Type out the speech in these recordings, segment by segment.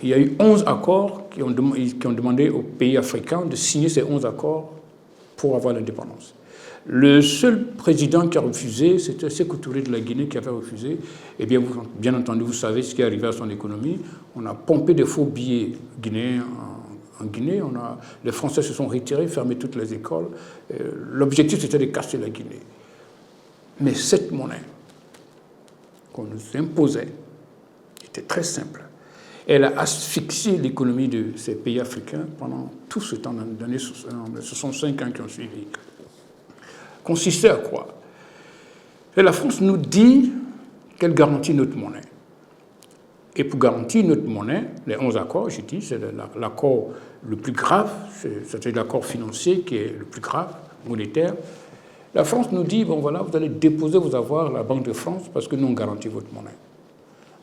il y a eu 11 accords qui ont demandé aux pays africains de signer ces 11 accords pour avoir l'indépendance. Le seul président qui a refusé, c'était Sékou Touré de la Guinée qui avait refusé. Et bien entendu, vous savez ce qui est arrivé à son économie. On a pompé des faux billets guinéens en Guinée. Les Français se sont retirés, fermé toutes les écoles. L'objectif, c'était de casser la Guinée. Mais cette monnaie qu'on nous imposait était très simple. Elle a asphyxié l'économie de ces pays africains pendant tout ce temps, dans les 65 ans qui ont suivi. Consistait à quoi? Et la France nous dit qu'elle garantit notre monnaie. Et pour garantir notre monnaie, les 11 accords, j'ai dit, c'est l'accord le plus grave, c'est l'accord financier qui est le plus grave, monétaire. La France nous dit, bon voilà, vous allez déposer vos avoirs à la Banque de France parce que nous, on garantit votre monnaie.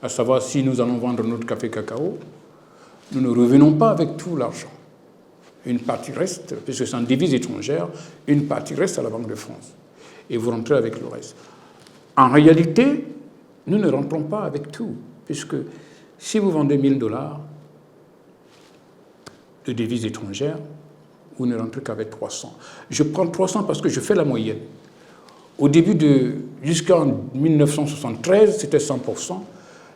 À savoir, si nous allons vendre notre café cacao, nous ne revenons pas avec tout l'argent. Une partie reste, puisque c'est en devise étrangère, une partie reste à la Banque de France. Et vous rentrez avec le reste. En réalité, nous ne rentrons pas avec tout, puisque si vous vendez 1 000 $ de devises étrangères, vous ne rentrez qu'avec 300. Je prends 300 parce que je fais la moyenne. Au début jusqu'en 1973, c'était 100%.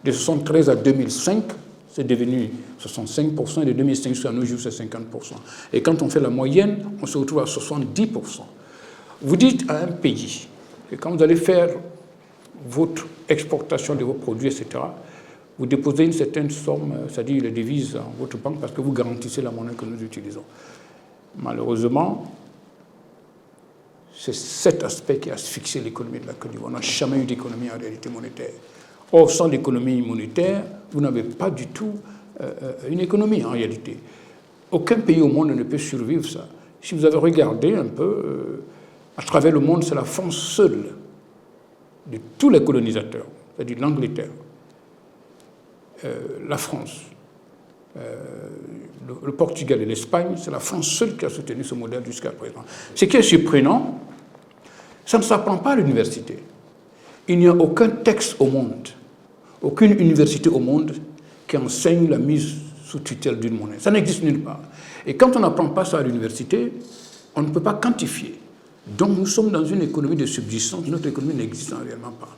De 1973 à 2005, c'est devenu 65%, et de 2005 jusqu'à nos jours, c'est 50%. Et quand on fait la moyenne, on se retrouve à 70%. Vous dites à un pays que quand vous allez faire votre exportation de vos produits, etc., vous déposez une certaine somme, c'est-à-dire les devises en votre banque, parce que vous garantissez la monnaie que nous utilisons. Malheureusement, c'est cet aspect qui a asphyxié l'économie de la Côte d'Ivoire. On n'a jamais eu d'économie en réalité monétaire. Or, sans l'économie monétaire, vous n'avez pas du tout une économie en réalité. Aucun pays au monde ne peut survivre ça. Si vous avez regardé un peu, à travers le monde, c'est la France seule, de tous les colonisateurs, c'est-à-dire l'Angleterre, la France, le Portugal et l'Espagne, c'est la France seule qui a soutenu ce modèle jusqu'à présent. Ce qui est surprenant, ça ne s'apprend pas à l'université. Il n'y a aucun texte au monde, aucune université au monde qui enseigne la mise sous tutelle d'une monnaie. Ça n'existe nulle part. Et quand on n'apprend pas ça à l'université, on ne peut pas quantifier. Donc nous sommes dans une économie de subsistance, notre économie n'existe réellement pas.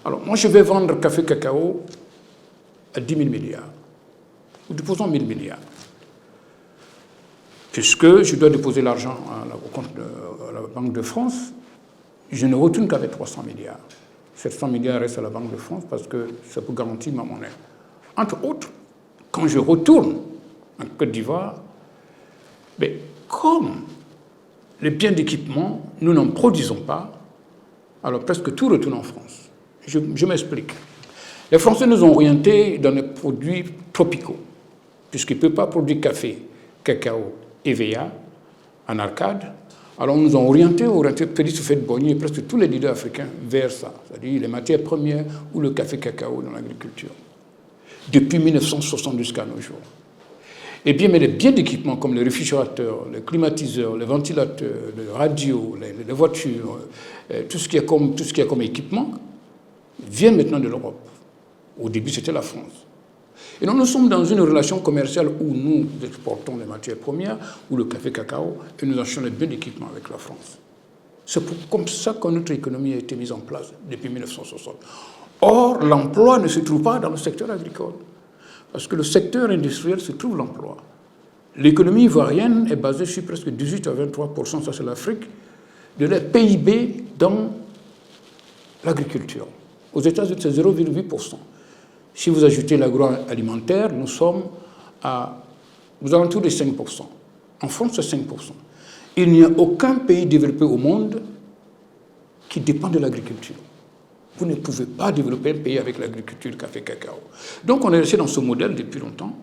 Alors moi je vais vendre café cacao à 10 000 milliards. Nous déposons 1 000 milliards. Puisque je dois déposer l'argent au compte de la Banque de France, je ne retourne qu'avec 300 milliards. 700 milliards restent à la Banque de France parce que ça peut garantir ma monnaie. Entre autres, quand je retourne en Côte d'Ivoire, mais comme les biens d'équipement, nous n'en produisons pas, alors presque tout retourne en France. Je m'explique. Les Français nous ont orientés dans les produits tropicaux, puisqu'ils ne peuvent pas produire café, cacao, EVA en arcade. Alors nous ont orientés Félix Houphouët-Boigny et presque tous les leaders africains vers ça, c'est-à-dire les matières premières ou le café cacao dans l'agriculture, depuis 1960 jusqu'à nos jours. Eh bien, mais les biens d'équipement comme les réfrigérateurs, les climatiseurs, les ventilateurs, les radios, les voitures, tout ce qui est comme équipement, vient maintenant de l'Europe. Au début, c'était la France. Et donc, nous sommes dans une relation commerciale où nous exportons les matières premières, ou le café cacao, et nous achetons les biens d'équipement avec la France. C'est comme ça que notre économie a été mise en place depuis 1960. Or, l'emploi ne se trouve pas dans le secteur agricole. Parce que le secteur industriel se trouve l'emploi. L'économie ivoirienne est basée sur presque 18 à 23%, ça c'est l'Afrique, de leur PIB dans l'agriculture. Aux États-Unis, c'est 0,8%. Si vous ajoutez l'agroalimentaire, nous sommes aux alentours de 5%. En France, c'est 5%. Il n'y a aucun pays développé au monde qui dépend de l'agriculture. Vous ne pouvez pas développer un pays avec l'agriculture, café, cacao. Donc on est resté dans ce modèle depuis longtemps.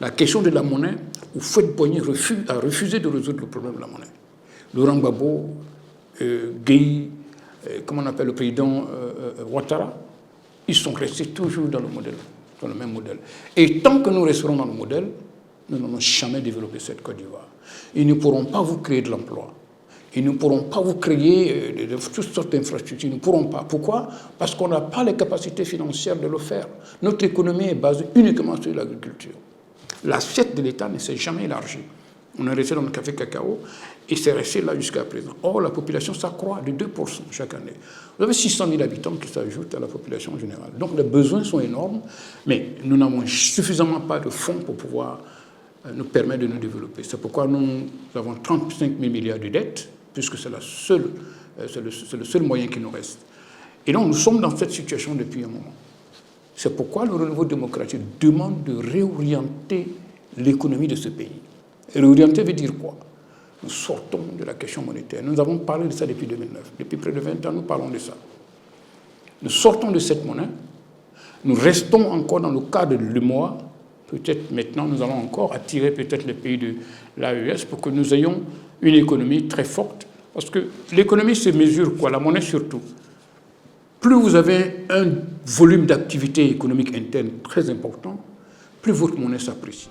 La question de la monnaie, Houphouët-Boigny a refusé de résoudre le problème de la monnaie. Laurent Gbagbo, Gueye, comment on appelle le président Ouattara, ils sont restés toujours dans le même modèle. Et tant que nous resterons dans le modèle, nous n'allons jamais développer cette Côte d'Ivoire. Ils ne pourront pas vous créer de l'emploi. Ils ne pourront pas vous créer toutes sortes d'infrastructures. Ils ne pourront pas. Pourquoi? Parce qu'on n'a pas les capacités financières de le faire. Notre économie est basée uniquement sur l'agriculture. L'assiette de l'État ne s'est jamais élargie. On est resté dans le café cacao et c'est resté là jusqu'à présent. Or, la population s'accroît de 2% chaque année. Vous avez 600 000 habitants qui s'ajoutent à la population générale. Donc les besoins sont énormes, mais nous n'avons suffisamment pas de fonds pour pouvoir nous permettre de nous développer. C'est pourquoi nous avons 35 000 milliards de dettes, puisque c'est le seul moyen qui nous reste. Et donc nous sommes dans cette situation depuis un moment. C'est pourquoi le renouveau démocratique demande de réorienter l'économie de ce pays. Réorienter veut dire quoi? Nous sortons de la question monétaire. Nous avons parlé de ça depuis 2009. Depuis près de 20 ans, nous parlons de ça. Nous sortons de cette monnaie. Nous restons encore dans le cadre de l'UEMOA. Peut-être maintenant, nous allons encore attirer peut-être les pays de l'AES pour que nous ayons une économie très forte. Parce que l'économie se mesure quoi? La monnaie surtout. Plus vous avez un volume d'activité économique interne très important, plus votre monnaie s'apprécie.